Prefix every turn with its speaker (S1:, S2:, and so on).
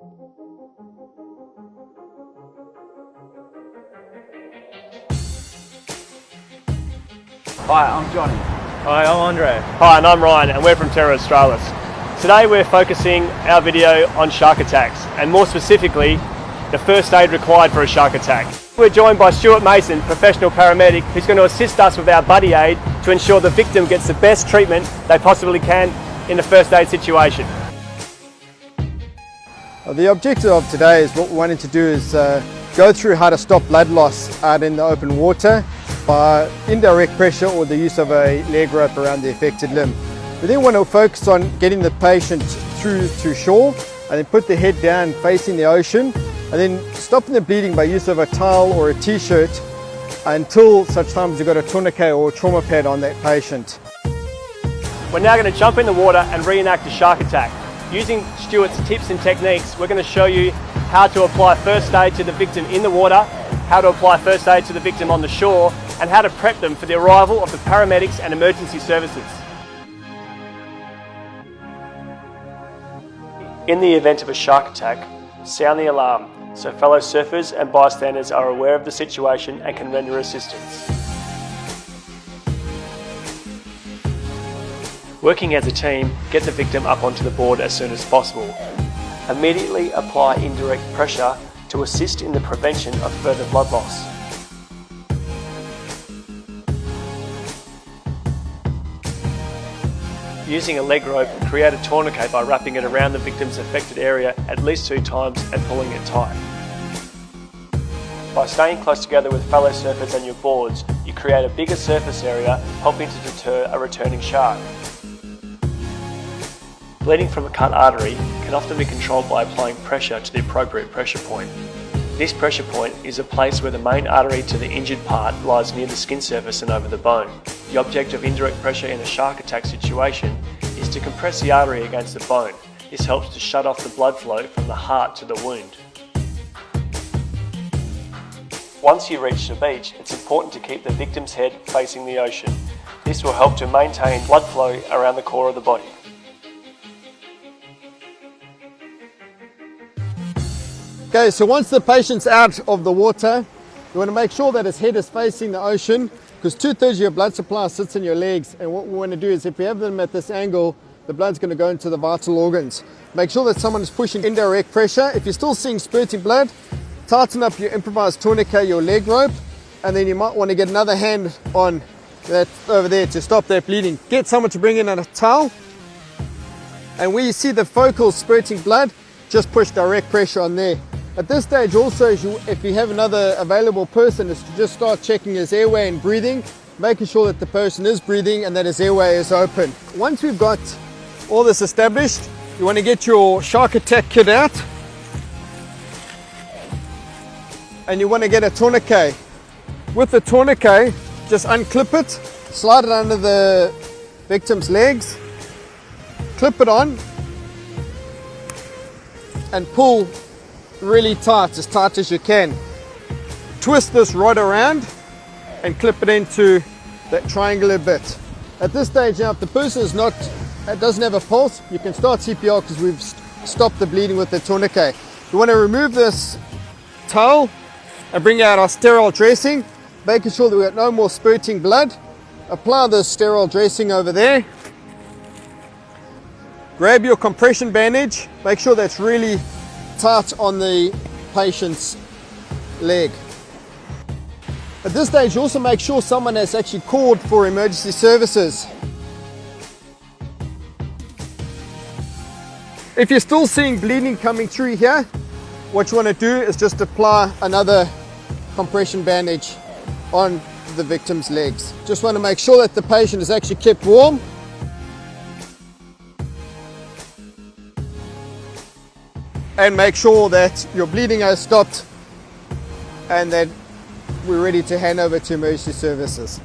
S1: Hi, I'm Johnny.
S2: Hi, I'm Andre. Hi, and I'm Ryan, and we're from Terra Australis. Today we're focusing our video on shark attacks, and more specifically, the first aid required for a shark attack. We're joined by Stuart Mason, professional paramedic, who's going to assist us with our buddy aid to ensure the victim gets the best treatment they possibly can in the first aid situation.
S3: The objective of today is what we wanted to do is go through how to stop blood loss out in the open water by indirect pressure or the use of a leg rope around the affected limb. We then want to focus on getting the patient through to shore and then put the head down facing the ocean and then stopping the bleeding by use of a towel or a t-shirt until such time as you've got a tourniquet or a trauma pad on that patient.
S2: We're now going to jump in the water and reenact a shark attack. Using Stuart's tips and techniques, we're going to show you how to apply first aid to the victim in the water, how to apply first aid to the victim on the shore, and how to prep them for the arrival of the paramedics and emergency services. In the event of a shark attack, sound the alarm so fellow surfers and bystanders are aware of the situation and can render assistance. Working as a team, get the victim up onto the board as soon as possible. Immediately apply indirect pressure to assist in the prevention of further blood loss. Using a leg rope, create a tourniquet by wrapping it around the victim's affected area at least 2 times and pulling it tight. By staying close together with fellow surfers and your boards, you create a bigger surface area, helping to deter a returning shark. Bleeding from a cut artery can often be controlled by applying pressure to the appropriate pressure point. This pressure point is a place where the main artery to the injured part lies near the skin surface and over the bone. The object of indirect pressure in a shark attack situation is to compress the artery against the bone. This helps to shut off the blood flow from the heart to the wound. Once you reach the beach, it's important to keep the victim's head facing the ocean. This will help to maintain blood flow around the core of the body.
S3: Okay, so once the patient's out of the water, you want to make sure that his head is facing the ocean because 2/3 of your blood supply sits in your legs, and what we want to do is if we have them at this angle, the blood's going to go into the vital organs. Make sure that someone is pushing indirect pressure. If you're still seeing spurting blood, tighten up your improvised tourniquet, your leg rope, and then you might want to get another hand on that over there to stop that bleeding. Get someone to bring in a towel, and where you see the focal spurting blood, just push direct pressure on there. At this stage also, if you have another available person, is to just start checking his airway and breathing, making sure that the person is breathing and that his airway is open. Once we've got all this established, you want to get your shark attack kit out and you want to get a tourniquet. With the tourniquet, just unclip it, slide it under the victim's legs, clip it on and pull really tight as you can. Twist this rod around and clip it into that triangular bit. At this stage now, if the person doesn't have a pulse, you can start CPR because we've stopped the bleeding with the tourniquet. You want to remove this towel and bring out our sterile dressing, making sure that we've got no more spurting blood. Apply the sterile dressing over there. Grab your compression bandage, make sure that's really tight on the patient's leg. At this stage, you also make sure someone has actually called for emergency services. If you're still seeing bleeding coming through here, what you want to do is just apply another compression bandage on the victim's legs. Just want to make sure that the patient is actually kept warm. And make sure that your bleeding has stopped and that we're ready to hand over to emergency services.